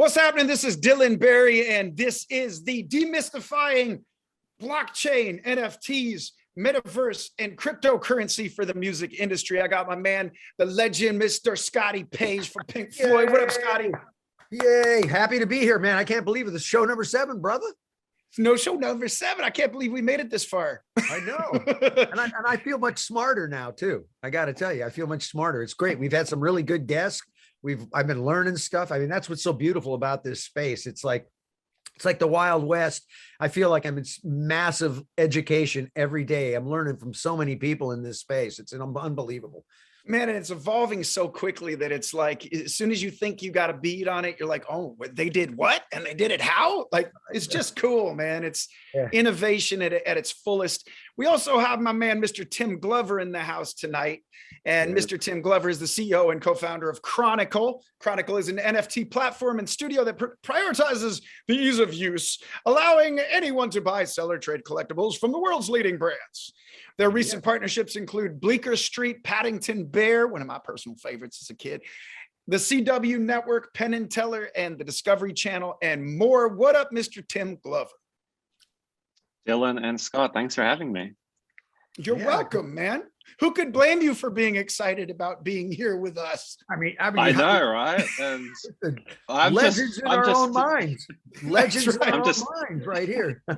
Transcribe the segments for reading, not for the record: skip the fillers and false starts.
What's happening? This is Dylan Barry, and this is the Demystifying Blockchain, NFTs, Metaverse, and Cryptocurrency for the music industry. I got my man, the legend, Mr. Scotty Page from Pink Floyd. What up, Scotty? Yay. Happy to be here, man. I can't believe it. It's show number 7, brother. No, show number 7. I can't believe we made it this far. I know. and I feel much smarter now, too. I got to tell you, I feel much smarter. It's great. We've had some really good guests. I've been learning stuff. I mean, that's what's so beautiful about this space. It's like the Wild West. I feel like I'm in massive education every day. I'm learning from so many people in this space. It's unbelievable. Man, and it's evolving so quickly that it's like, as soon as you think you got a beat on it, you're like, oh, they did what? And they did it how? Like, it's just cool, man. It's innovation at its fullest. We also have my man, Mr. Tim Glover, in the house tonight. And Mr. Tim Glover is the CEO and co-founder of Chronicle. Chronicle is an NFT platform and studio that prioritizes the ease of use, allowing anyone to buy, sell, or trade collectibles from the world's leading brands. Their recent partnerships include Bleecker Street, Paddington Bear, one of my personal favorites as a kid, the CW Network, Penn and Teller, and the Discovery Channel, and more. What up, Mr. Tim Glover? Dylan and Scott, thanks for having me. You're welcome, man. Who could blame you for being excited about being here with us? I mean, I know, right? And legends in our own minds. Legends in our own minds, right here. I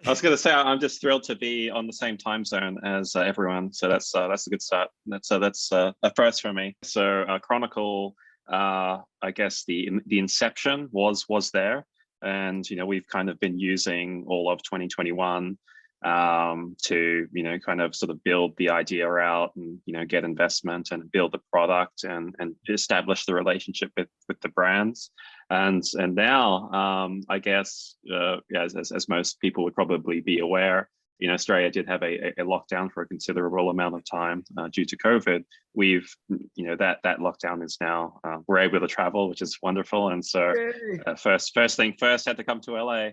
was going to say, I'm just thrilled to be on the same time zone as everyone. So that's a good start. That's a first for me. So Chronicle, I guess the inception was there, and we've kind of been using all of 2021. To kind of sort of build the idea out and get investment and build the product and establish the relationship with the brands, and now I guess as most people would probably be aware, Australia did have a lockdown for a considerable amount of time due to COVID. We've that lockdown is now we're able to travel, which is wonderful, and so first thing first, had to come to LA.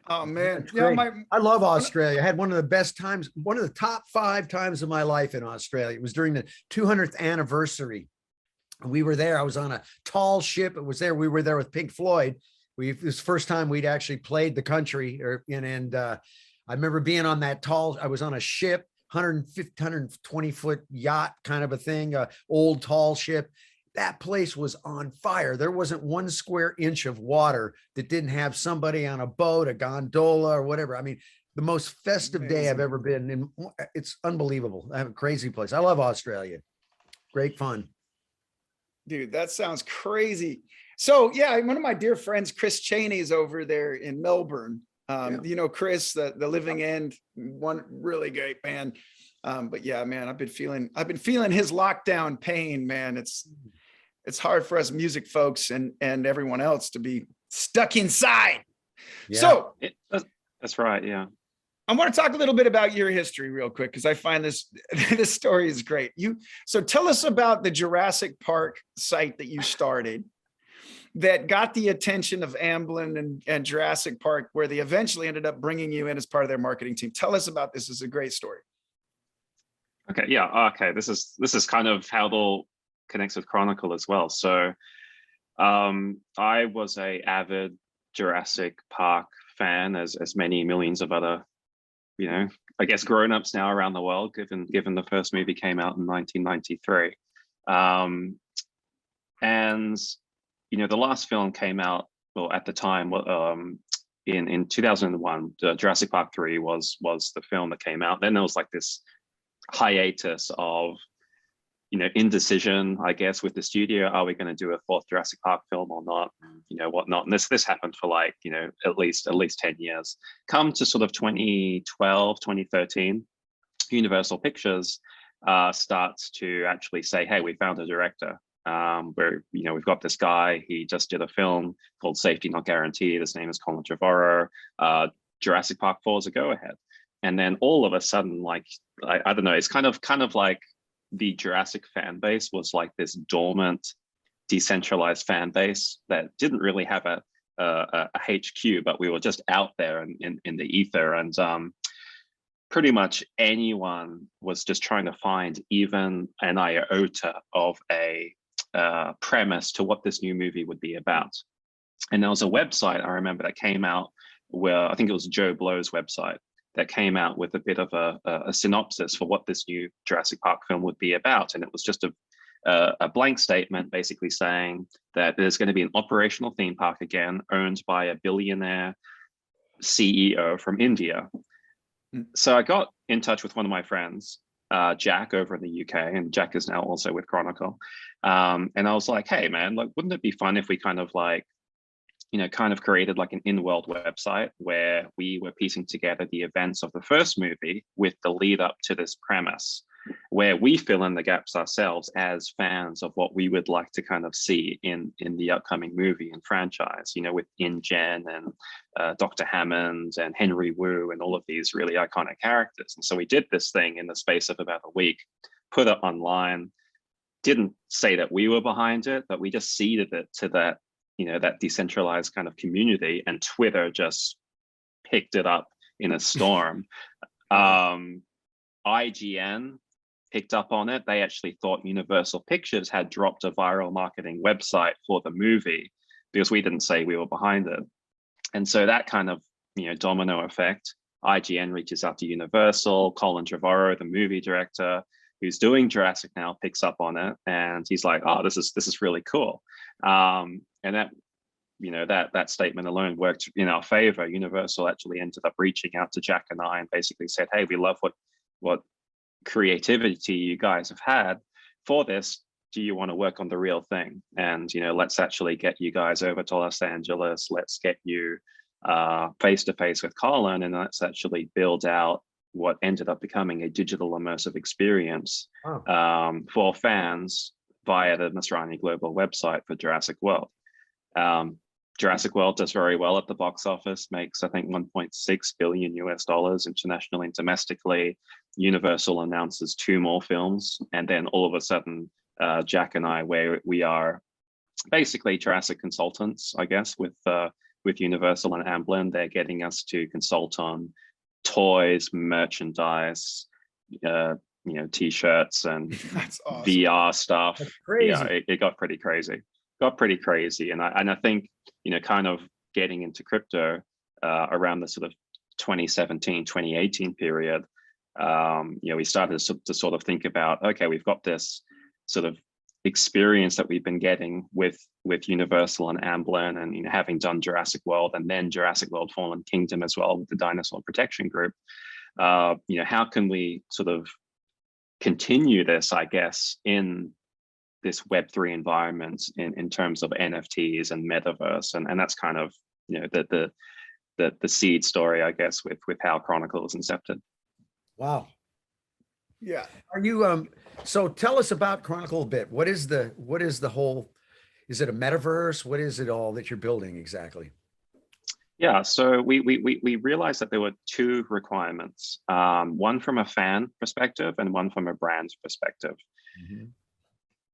Oh man, I love Australia. I had one of the best times, one of the top 5 times of my life in Australia. It was during the 200th anniversary. We were there. I was on a tall ship. It was there. We were there with Pink Floyd. It was the first time we'd actually played the country. And I remember being on that tall. I was on a ship, 120 foot yacht kind of a thing, old tall ship. That place was on fire. There wasn't 1 square inch of water that didn't have somebody on a boat, a gondola, or whatever. I mean, the most festive day I've ever been in. It's unbelievable. I have a crazy place. I love Australia. Great fun. Dude, that sounds crazy. So yeah, one of my dear friends, Chris Cheney, is over there in Melbourne. Chris, the Living End, one really great band. But yeah, man, I've been feeling his lockdown pain, man. It's hard for us music folks and everyone else to be stuck inside. Yeah. So that's right. Yeah. I want to talk a little bit about your history real quick, because I find this story is great. So tell us about the Jurassic Park site that you started that got the attention of Amblin and Jurassic Park, where they eventually ended up bringing you in as part of their marketing team. Tell us about this. It's a great story. Okay. Yeah. Okay. This is kind of how it all connects with Chronicle as well. So I was a avid Jurassic Park fan, as many millions of other, I guess grown-ups now around the world, given the first movie came out in 1993. And the last film came out, well, at the time, in 2001, Jurassic Park 3 was the film that came out. Then there was like this hiatus of indecision, I guess, with the studio. Are we going to do a 4th Jurassic Park film or not? Whatnot. And this happened for like at least 10 years. Come to sort of 2012, 2013, Universal Pictures starts to actually say, hey, we found a director. Where we've got this guy. He just did a film called Safety Not Guaranteed. His name is Colin Trevorrow. Jurassic Park 4 is a go-ahead. And then all of a sudden, like I don't know, it's kind of like the Jurassic fan base was like this dormant, decentralized fan base that didn't really have a HQ, but we were just out there in the ether, and pretty much anyone was just trying to find even an iota of a premise to what this new movie would be about. And there was a website I remember that came out where, I think it was Joe Blow's website, that came out with a bit of a synopsis for what this new Jurassic Park film would be about. And it was just a blank statement basically saying that there's going to be an operational theme park again, owned by a billionaire CEO from India. So I got in touch with one of my friends, Jack, over in the UK, and Jack is now also with Chronicle. And I was like, hey man, like, wouldn't it be fun if we kind of like, kind of created like an in-world website where we were piecing together the events of the first movie with the lead up to this premise, where we fill in the gaps ourselves as fans of what we would like to kind of see in the upcoming movie and franchise, with InGen and Dr. Hammond and Henry Wu and all of these really iconic characters. And so we did this thing in the space of about a week, put it online, didn't say that we were behind it, but we just seeded it to that, that decentralized kind of community, and Twitter just picked it up in a storm. IGN picked up on it. They actually thought Universal Pictures had dropped a viral marketing website for the movie because we didn't say we were behind it. And so that kind of, domino effect, IGN reaches out to Universal, Colin Trevorrow, the movie director, who's doing Jurassic now, picks up on it, and he's like, oh, this is really cool. And that, that statement alone worked in our favor. Universal actually ended up reaching out to Jack and I and basically said, hey, we love what creativity you guys have had for this. Do you want to work on the real thing? And, let's actually get you guys over to Los Angeles. Let's get you face to face with Colin, and let's actually build out what ended up becoming a digital immersive experience for fans via the Masrani Global website for Jurassic World. Jurassic World does very well at the box office, makes, I think, $1.6 billion internationally and domestically. Universal announces 2 more films, and then all of a sudden, Jack and I, where we are basically Jurassic consultants, I guess, with Universal and Amblin, they're getting us to consult on toys, merchandise, t-shirts and That's awesome. VR stuff. That's crazy. Yeah, it got pretty crazy. And I think, kind of getting into crypto around the sort of 2017, 2018 period, we started to sort of think about, okay, we've got this sort of experience that we've been getting with Universal and Amblin, and having done Jurassic World and then Jurassic World Fallen Kingdom as well with the Dinosaur Protection Group. How can we sort of continue this, I guess, in this Web3 environment in terms of NFTs and metaverse, and that's kind of the seed story, I guess, with how Chronicle is incepted. Wow. Yeah. Are you so tell us about Chronicle a bit. What is the whole, is it a metaverse? What is it all that you're building exactly? Yeah, so we realized that there were 2 requirements, one from a fan perspective and one from a brand perspective. Mm-hmm.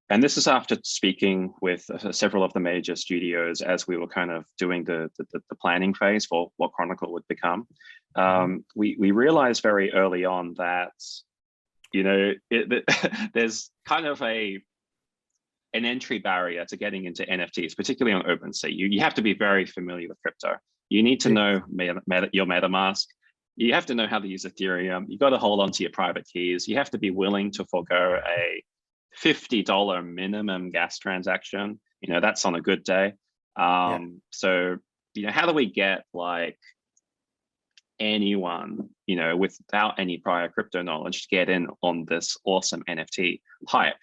And this is after speaking with several of the major studios as we were kind of doing the planning phase for what Chronicle would become. We realized very early on that, there's kind of an entry barrier to getting into NFTs, particularly on OpenSea. You have to be very familiar with crypto. You need to know your MetaMask. You have to know how to use Ethereum. You got to hold on to your private keys. You have to be willing to forego a $50 minimum gas transaction. That's on a good day. So, how do we get like anyone, without any prior crypto knowledge to get in on this awesome NFT hype?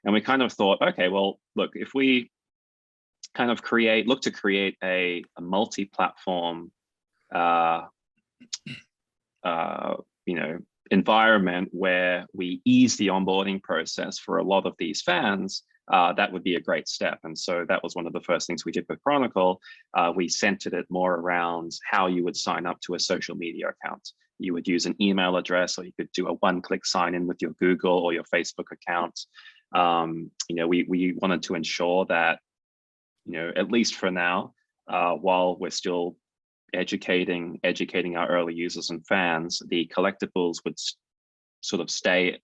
And we kind of thought, okay, well, look, if we kind of look to create a multi-platform, environment where we ease the onboarding process for a lot of these fans, that would be a great step. And so that was one of the first things we did with Chronicle. We centered it more around how you would sign up to a social media account. You would use an email address, or you could do a one-click sign in with your Google or your Facebook account. We wanted to ensure that, at least for now, while we're still educating our early users and fans, the collectibles would sort of stay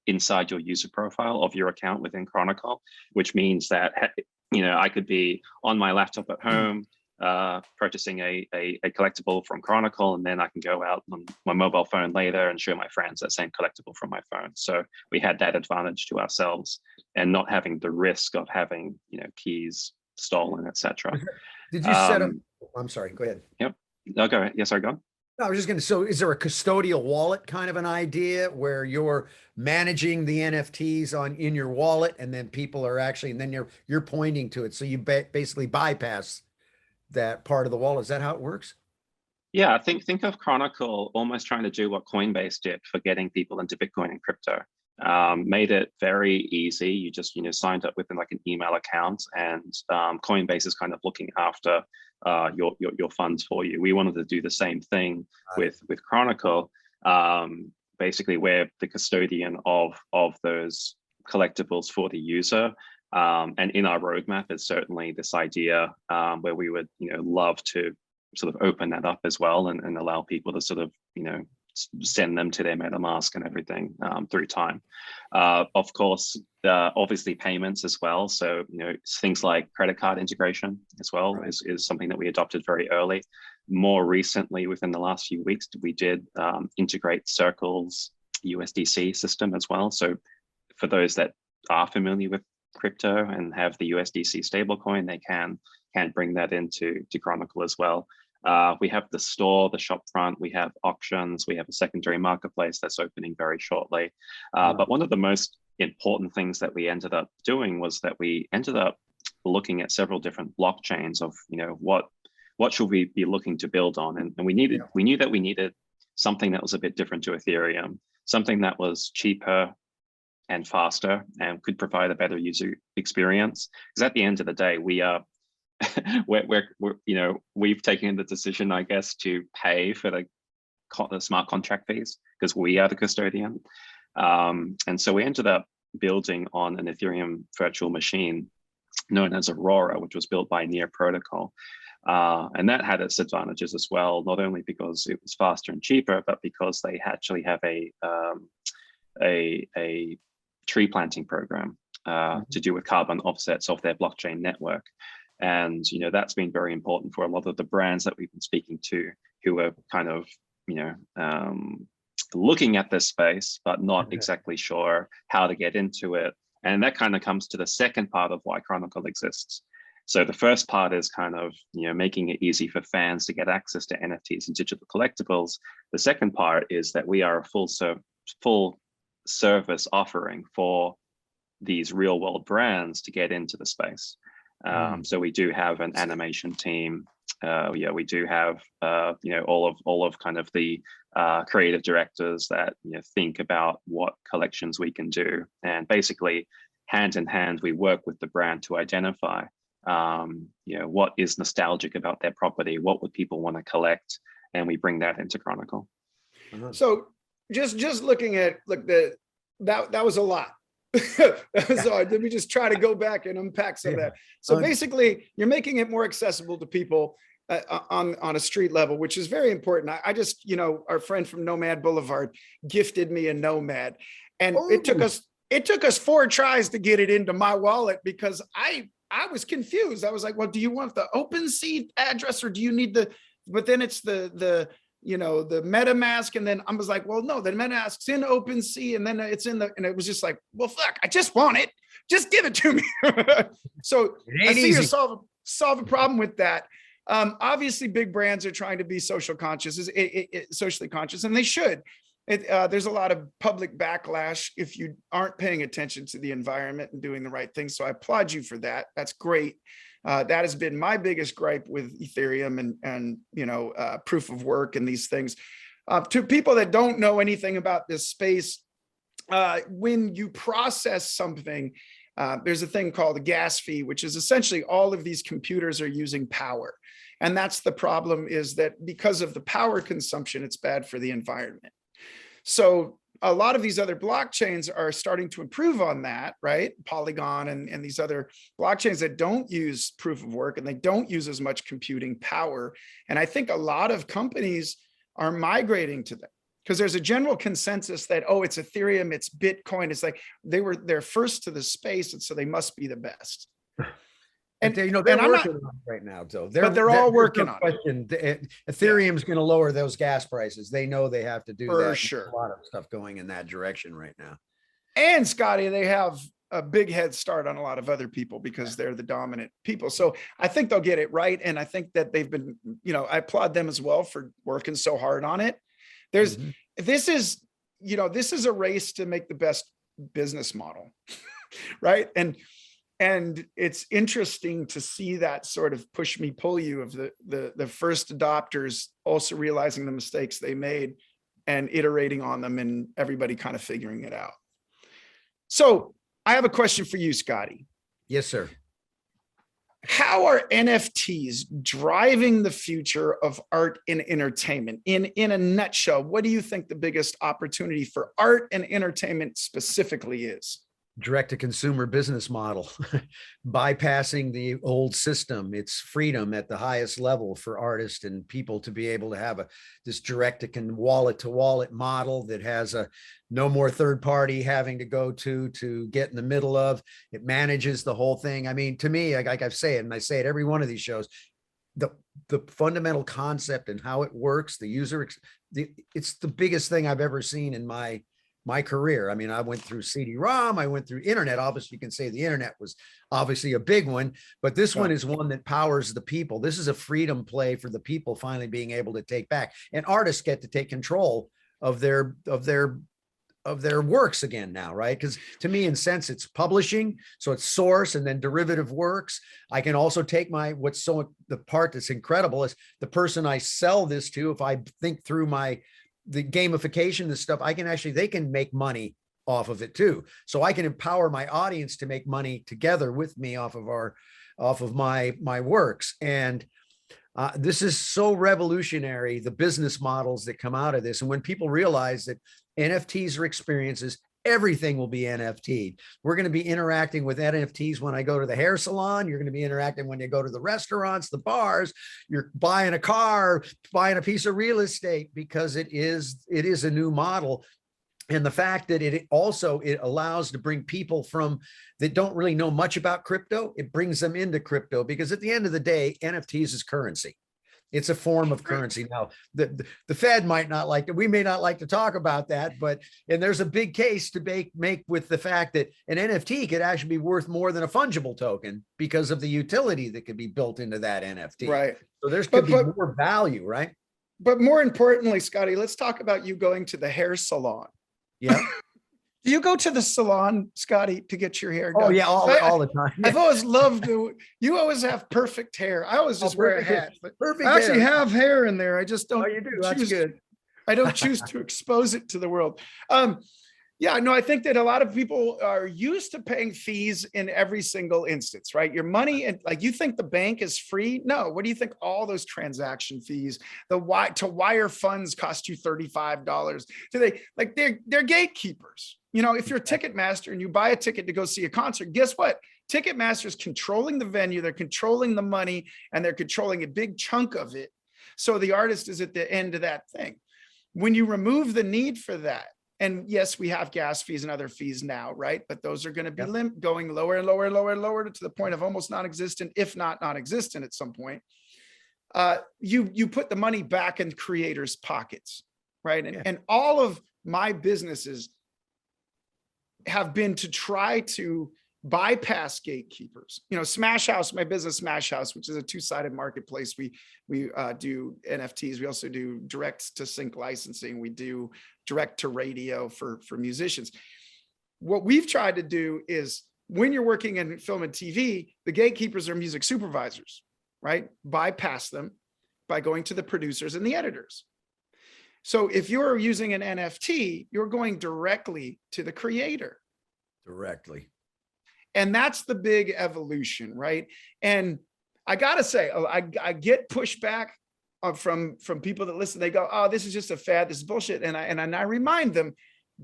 inside your user profile of your account within Chronicle, which means that, you know, I could be on my laptop at home, purchasing a collectible from Chronicle, and then I can go out on my mobile phone later and show my friends that same collectible from my phone. So we had that advantage to ourselves and not having the risk of having, you know, keys stolen, etc. Did you set up? I'm sorry, go ahead. Yep. No, go ahead. Yes, sorry, go on. I was just going to, so is there a custodial wallet kind of an idea where you're managing the NFTs in your wallet, and then people are actually, and then you're pointing to it. So you basically bypass that part of the wallet. Is that how it works? Yeah, think of Chronicle almost trying to do what Coinbase did for getting people into Bitcoin and crypto. Made it very easy. You just, you know, signed up with like an email account, and Coinbase is kind of looking after your funds for you. We wanted to do the same thing with Chronicle. Basically, we're the custodian of those collectibles for the user. And in our roadmap is certainly this idea where we would, you know, love to sort of open that up as well, and allow people to sort of, you know, send them to their MetaMask and everything through time. Of course, obviously payments as well. So, you know, things like credit card integration as well is something that we adopted very early. More recently, within the last few weeks, we did integrate Circle's USDC system as well. So for those that are familiar with crypto and have the USDC stablecoin, they can bring that into Chronicle as well. We have the store, the shop front, we have auctions, we have a secondary marketplace that's opening very shortly. But one of the most important things that we ended up doing was that we ended up looking at several different blockchains of, you know, what should we be looking to build on? And we knew that we needed something that was a bit different to Ethereum, something that was cheaper and faster and could provide a better user experience. Because at the end of the day, we are we're you know, we've taken the decision, I guess, to pay for the smart contract fees because we are the custodian. And so we ended up building on an Ethereum virtual machine known as Aurora, which was built by Near Protocol. And that had its advantages as well, not only because it was faster and cheaper, but because they actually have a tree planting program to do with carbon offsets of their blockchain network. And, you know, that's been very important for a lot of the brands that we've been speaking to who are kind of, you know, looking at this space, but not exactly sure how to get into it. And that kind of comes to the second part of why Chronicle exists. So the first part is kind of, you know, making it easy for fans to get access to NFTs and digital collectibles. The second part is that we are a full service offering for these real world brands to get into the space. So we do have an animation team. We do have, you know, all of kind of the creative directors that, you know, think about what collections we can do. And basically, hand in hand, we work with the brand to identify, you know, what is nostalgic about their property, what would people want to collect, and we bring that into Chronicle. So just looking at that was a lot. So let me just try to go back and unpack some of that. So basically, you're making it more accessible to people on a street level, which is very important. I just, you know, our friend from Nomad Boulevard gifted me a Nomad, and it took us 4 tries to get it into my wallet because I was confused. I was like, well, do you want the OpenSea address or do you need but then it's the you know, the MetaMask. And then I was like, well, no, the MetaMask's in OpenSea, and then it's and it was just like, well, fuck, I just want it. Just give it to me. So I see you solve a problem with that. Obviously, big brands are trying to be socially conscious, and they should. There's a lot of public backlash if you aren't paying attention to the environment and doing the right thing. So I applaud you for that. That's great. That has been my biggest gripe with Ethereum and you know, proof of work and these things. To people that don't know anything about this space, when you process something, there's a thing called a gas fee, which is essentially all of these computers are using power. And that's the problem, is that because of the power consumption, it's bad for the environment. So a lot of these other blockchains are starting to improve on that, right? Polygon and these other blockchains that don't use proof of work and they don't use as much computing power. And I think a lot of companies are migrating to that. Because there's a general consensus that, oh, it's Ethereum, it's Bitcoin. It's like they're first to the space, and so they must be the best. And they're working on it right now, though. They're all working on it. Ethereum's going to lower those gas prices. They know they have to do that. For sure. A lot of stuff going in that direction right now. And Scotty, they have a big head start on a lot of other people because they're the dominant people. So I think they'll get it right. And I think that they've been, I applaud them as well for working so hard on it. This is a race to make the best business model, right? And it's interesting to see that sort of push me, pull you of the first adopters also realizing the mistakes they made and iterating on them and everybody kind of figuring it out. So I have a question for you, Scotty. Yes, sir. How are NFTs driving the future of art and entertainment? In a nutshell, what do you think the biggest opportunity for art and entertainment specifically is? Direct-to-consumer business model, bypassing the old system. It's freedom at the highest level for artists and people to be able to have this wallet-to-wallet model that has no more third party having to go to get in the middle of. It manages the whole thing. I mean, to me, like I say it, and I say it every one of these shows, the fundamental concept and how it works, it's the biggest thing I've ever seen in my career. I mean, I went through CD-ROM, I went through internet. Obviously, you can say the internet was obviously a big one, but this one is one that powers the people. This is a freedom play for the people finally being able to take back, and artists get to take control of their works again now, right? Because to me, in sense, it's publishing, so it's source and then derivative works. I can also take the part that's incredible is the person I sell this to. If I think through the gamification, this stuff, they can make money off of it too. So I can empower my audience to make money together with me off of my works. And this is so revolutionary, the business models that come out of this. And when people realize that NFTs are experiences, everything will be NFT. We're going to be interacting with NFTs when I go to the hair salon. You're going to be interacting when you go to the restaurants, the bars. You're buying a car, buying a piece of real estate, because it is a new model. And the fact that it allows to bring people that don't really know much about crypto, it brings them into crypto, because at the end of the day, NFTs is currency. It's a form of currency. Now, the Fed might not like it. We may not like to talk about that, and there's a big case to make with the fact that an NFT could actually be worth more than a fungible token because of the utility that could be built into that NFT. Right. So could be more value, right? But more importantly, Scotty, let's talk about you going to the hair salon. Yeah. Do you go to the salon, Scotty, to get your hair done? Oh yeah, all the time. I've always loved you always have perfect hair. I always just wear a hat. Perfect. I actually have hair in there. I just don't. Oh, you do. That's good. I don't choose to expose it to the world. Yeah, no, I think that a lot of people are used to paying fees in every single instance, right? Your money, and like, you think the bank is free? No. What do you think all those transaction fees, to wire funds cost you $35? They're gatekeepers. If you're a Ticketmaster and you buy a ticket to go see a concert, guess what? Ticketmaster's controlling the venue, they're controlling the money, and they're controlling a big chunk of it. So the artist is at the end of that thing. When you remove the need for that, and yes, we have gas fees and other fees now, right? But those are going to be going lower and lower and lower and lower to the point of almost non-existent, if not non-existent at some point. You put the money back in creators' pockets, right? And all of my businesses have been to try to bypass gatekeepers. SmashHaus, my business SmashHaus, which is a two-sided marketplace. We do NFTs. We also do direct to sync licensing. We do direct to radio for musicians. What we've tried to do is, when you're working in film and TV, the gatekeepers are music supervisors, right? Bypass them by going to the producers and the editors. So if you're using an NFT, you're going directly to the creator. Directly. And that's the big evolution, right? And I gotta say, I get pushback from people that listen. They go, "Oh, this is just a fad. This is bullshit." And I remind them,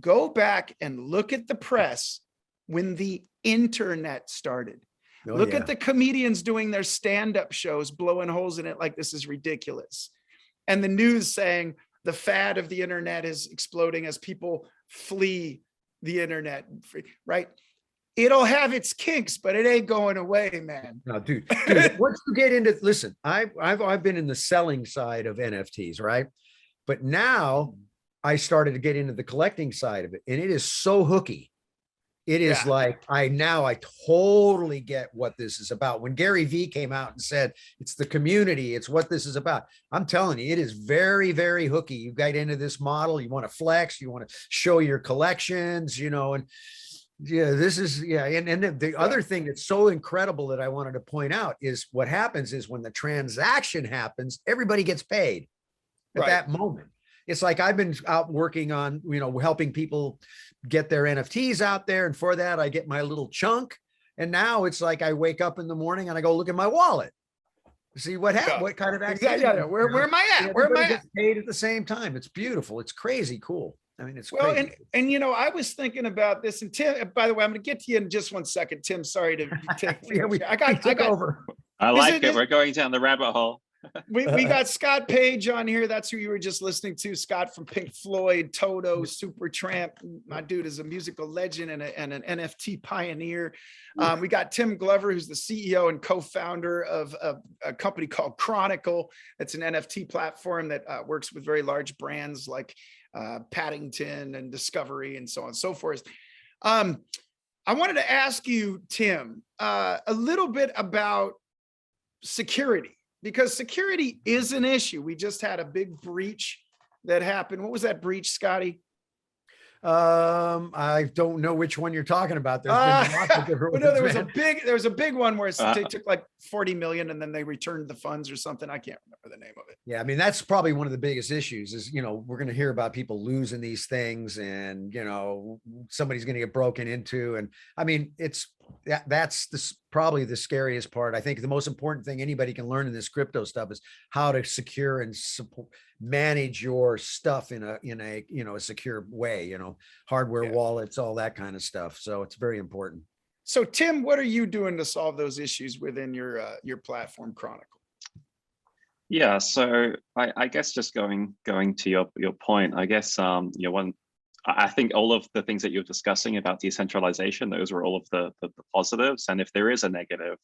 go back and look at the press when the internet started. Look at the comedians doing their stand-up shows, blowing holes in it like this is ridiculous. And the news saying the fad of the internet is exploding as people flee the internet, right? It'll have its kinks, but it ain't going away, man. No, dude, once you get into, listen, I've been in the selling side of NFTs, right? But now I started to get into the collecting side of it, and it is so hooky. It is like, I totally get what this is about. When Gary Vee came out and said, it's the community, it's what this is about. I'm telling you, it is very, very hooky. You got into this model, you want to flex, you want to show your collections, you know, and yeah, this is, yeah. And the other thing that's so incredible that I wanted to point out is what happens is when the transaction happens, everybody gets paid at that moment. It's like I've been out working on, you know, helping people get their NFTs out there. And for that, I get my little chunk. And now it's like I wake up in the morning and I go look at my wallet. See what happened, what kind of activity. Where am I at? Where am I at? Paid at the same time. It's beautiful. It's crazy cool. I mean, it's well, crazy. and you know, I was thinking about this, and Tim, by the way, I'm going to get to you in just 1 second. Tim, sorry to take. I got over. I like it. We're going down the rabbit hole. we got Scott Page on here. That's who you were just listening to. Scott from Pink Floyd, Toto, Supertramp. My dude is a musical legend and an NFT pioneer. We got Tim Glover, who's the CEO and co-founder of a company called Chronicle. It's an NFT platform that works with very large brands like Paddington and Discovery and so on and so forth. I wanted to ask you, Tim, a little bit about security, because security is an issue. We just had a big breach that happened. What was that breach, Scotty? I don't know which one you're talking about. There's been lots of different ones. No, there was a big one where they took like 40 million and then they returned the funds or something. I can't remember the name of it. Yeah, I mean, that's probably one of the biggest issues is, you know, we're going to hear about people losing these things and, you know, somebody's going to get broken into. And I mean, that's probably the scariest part. I think the most important thing anybody can learn in this crypto stuff is how to secure and manage your stuff in a you know, a secure way, you know, hardware wallets, all that kind of stuff. So it's very important. So Tim, what are you doing to solve those issues within your platform, Chronicle? Yeah, so I guess just going to your point, I guess you know, I think all of the things that you're discussing about decentralization, those are all of the positives. And if there is a negative,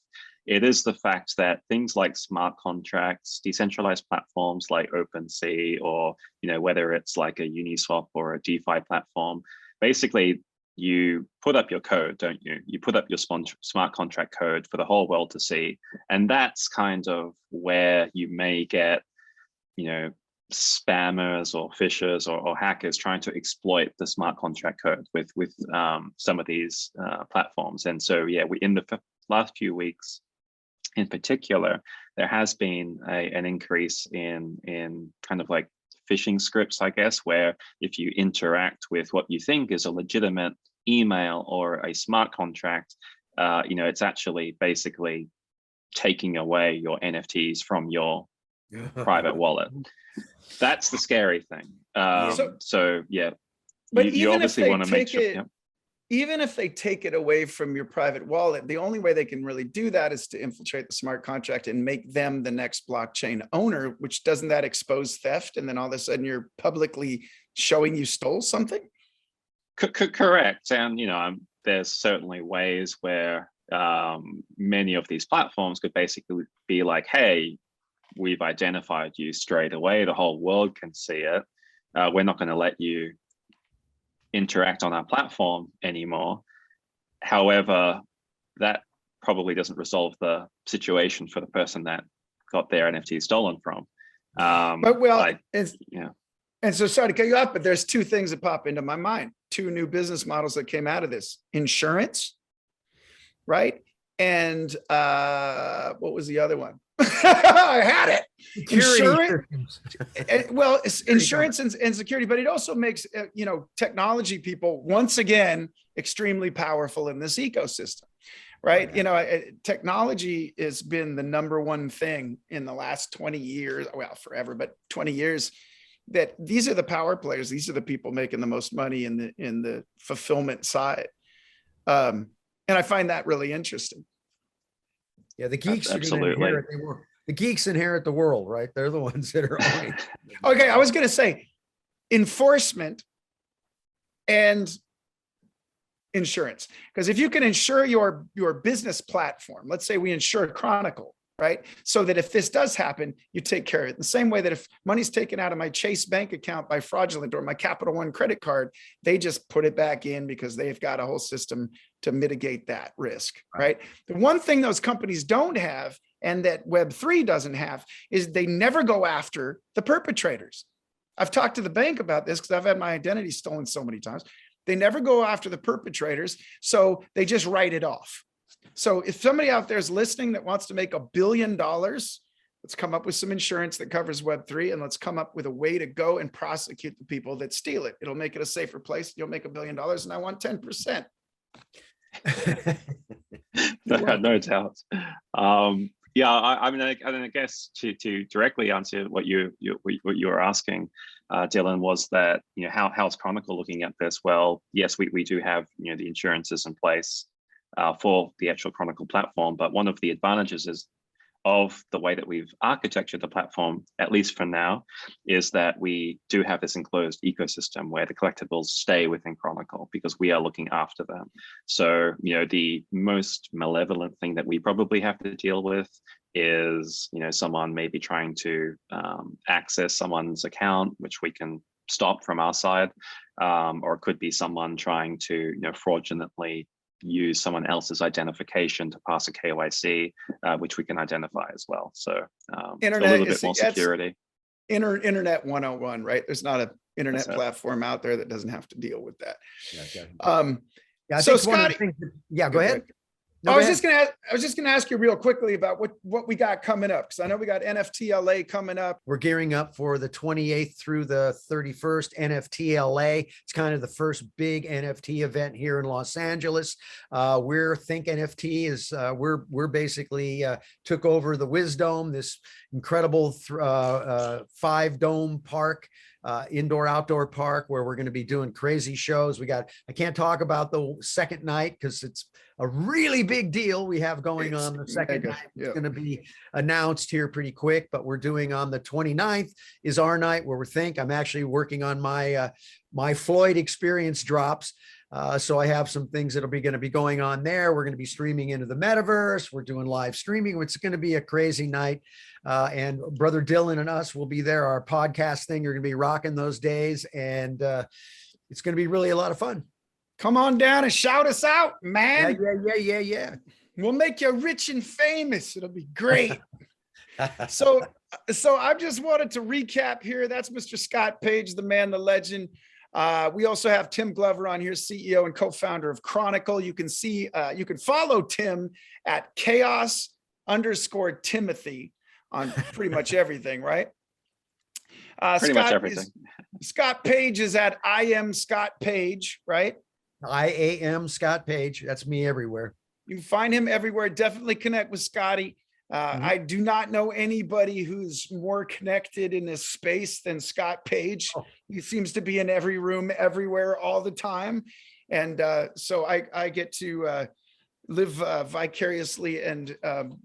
it is the fact that things like smart contracts, decentralized platforms like OpenSea, or, you know, whether it's like a Uniswap or a DeFi platform, basically you put up your code, don't you? You put up your smart contract code for the whole world to see. And that's kind of where you may get, you know, spammers or phishers or hackers trying to exploit the smart contract code with some of these platforms. And so, yeah, in the last few weeks in particular, there has been an increase in kind of like phishing scripts, I guess, where if you interact with what you think is a legitimate email or a smart contract, you know, it's actually basically taking away your NFTs from your private wallet. That's the scary thing. So yeah, but you obviously want to make sure. Yeah. Even if they take it away from your private wallet, the only way they can really do that is to infiltrate the smart contract and make them the next blockchain owner, which doesn't that expose theft? And then all of a sudden you're publicly showing you stole something? Correct. And, you know, there's certainly ways where many of these platforms could basically be like, hey, we've identified you straight away. The whole world can see it. We're not going to let you interact on our platform anymore. However, that probably doesn't resolve the situation for the person that got their NFT stolen from. And so sorry to cut you off, but there's two things that pop into my mind. Two new business models that came out of this: insurance, right? And what was the other one? I had it. Insurance. Well, it's insurance and security, but it also makes you know, technology people once again extremely powerful in this ecosystem, right? You know, technology has been the number one thing in the last 20 years, well, forever, but 20 years. That these are the power players. These are the people making the most money in the fulfillment side, and I find that really interesting. Yeah, the geeks are going to inherit the world. The geeks inherit the world, right? They're the ones that are owning. Okay, I was going to say, enforcement and insurance. Because if you can insure your business platform, let's say we insure Chronicle, right? So that if this does happen, you take care of it. The same way that if money's taken out of my Chase bank account by fraudulent or my Capital One credit card, they just put it back in because they've got a whole system to mitigate that risk, right? The one thing those companies don't have, and that Web3 doesn't have, is they never go after the perpetrators. I've talked to the bank about this because I've had my identity stolen so many times. They never go after the perpetrators, so they just write it off. So if somebody out there is listening that wants to make $1 billion, let's come up with some insurance that covers Web3, and let's come up with a way to go and prosecute the people that steal it. It'll make it a safer place. You'll make $1 billion, and I want 10%. No doubt. Yeah, I mean, I guess to directly answer what you were asking, Dylan, was that, you know, how's Chronicle looking at this? Well, yes, we do have, you know, the insurances in place for the actual Chronicle platform, but one of the advantages is of the way that we've architectured the platform, at least for now, is that we do have this enclosed ecosystem where the collectibles stay within Chronicle because we are looking after them. So, you know, the most malevolent thing that we probably have to deal with is, you know, someone maybe trying to access someone's account, which we can stop from our side, or it could be someone trying to, you know, fraudulently use someone else's identification to pass a KYC, which we can identify as well. So a little bit more security. Internet 101, right? There's not an internet platform out there that doesn't have to deal with that. Yeah, so Scotty, go ahead. No, I was just gonna ask you real quickly about what we got coming up, because I know we got NFT LA coming up. We're gearing up for the 28th through the 31st NFT LA. It's kind of the first big NFT event here in Los Angeles. We're Think NFT is we're basically took over the Wisdom, this incredible 5-dome park. Indoor outdoor park where we're going to be doing crazy shows. I can't talk about the second night because it's a really big deal we have going on the second night. It's going to be announced here pretty quick, but we're doing on the 29th is our night where I'm actually working on my my Floyd experience drops. So I have some things that'll be going to be going on there. We're going to be streaming into the metaverse. We're doing live streaming. It's going to be a crazy night. And brother Dylan and us will be there. Our podcast thing, you're going to be rocking those days. And it's going to be really a lot of fun. Come on down and shout us out, man. Yeah. We'll make you rich and famous. It'll be great. So I just wanted to recap here. That's Mr. Scott Page, the man, the legend. We also have Tim Glover on here, CEO and co-founder of Chronicle. You can follow Tim at chaos_Timothy on pretty much everything, right? Pretty much everything. Scott Page is at I am Scott Page, right? I am Scott Page. That's me everywhere. You can find him everywhere. Definitely connect with Scotty. I do not know anybody who's more connected in this space than Scott Page. He seems to be in every room, everywhere, all the time. And so I get to live vicariously and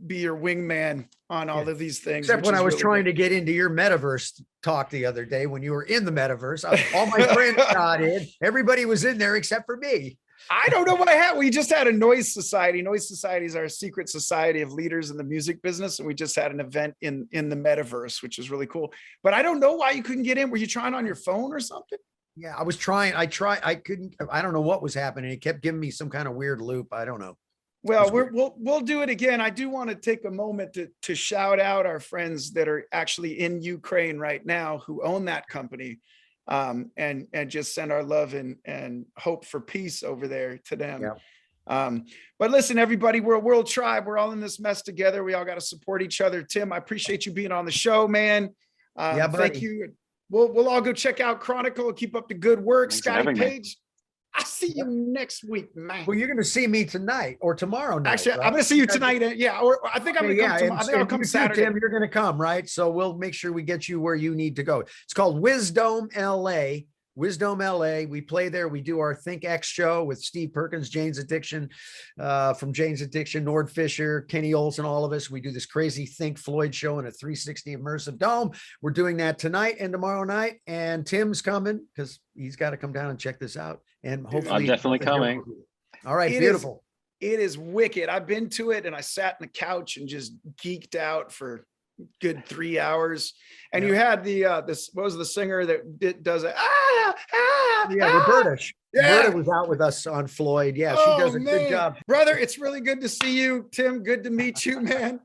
be your wingman on all of these things. Except when I was trying to get into your metaverse talk the other day, when you were in the metaverse, all my friends got in. Everybody was in there except for me. I don't know what I had. We just had a Noise Society. Noise Society is our secret society of leaders in the music business. And we just had an event in the metaverse, which is really cool. But I don't know why you couldn't get in. Were you trying on your phone or something? Yeah, I was trying. I couldn't. I don't know what was happening. It kept giving me some kind of weird loop. I don't know. Well, we'll do it again. I do want to take a moment to shout out our friends that are actually in Ukraine right now who own that company. And just send our love and hope for peace over there to them. Yeah. But listen, everybody, we're a world tribe. We're all in this mess together. We all got to support each other. Tim, I appreciate you being on the show, man. Thank you. We'll all go check out Chronicle. Keep up the good work. Thanks Scotty Page. I'll see you next week, man. Well, you're going to see me tonight or tomorrow night. Actually, right? I'm going to see you tonight. Yeah, or I think I'm going to come. I think I'll come Saturday. Tim, you're going to come, right? So we'll make sure we get you where you need to go. It's called Wisdom LA. Wisdom LA. We play there. We do our Think X show with Steve Perkins, Jane's Addiction, from Jane's Addiction, Nord Fisher, Kenny Olson, all of us. We do this crazy Think Floyd show in a 360 immersive dome. We're doing that tonight and tomorrow night. And Tim's coming because he's got to come down and check this out. And hopefully, I'm definitely coming. All right, It beautiful. It is wicked. I've been to it and I sat on the couch and just geeked out for good 3 hours. And you had this, what was the singer that does it? Roberta. Yeah. Roberta was out with us on Floyd. Yeah, she does a good job. Brother, it's really good to see you. Tim, good to meet you, man.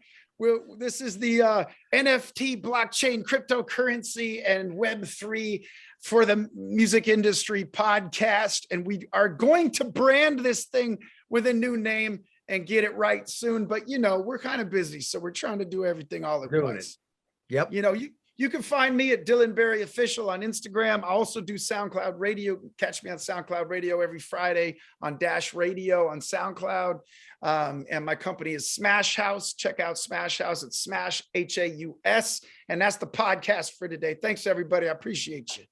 This is the NFT, blockchain, cryptocurrency, and Web3 for the music industry podcast. And we are going to brand this thing with a new name and get it right soon. But, we're kind of busy. So we're trying to do everything all at once. Yep. You can find me at Dylan Berry Official on Instagram. I also do SoundCloud Radio. Catch me on SoundCloud Radio every Friday on Dash Radio on SoundCloud. And my company is SmashHaus. Check out SmashHaus. It's Smash, HAUS. And that's the podcast for today. Thanks, everybody. I appreciate you.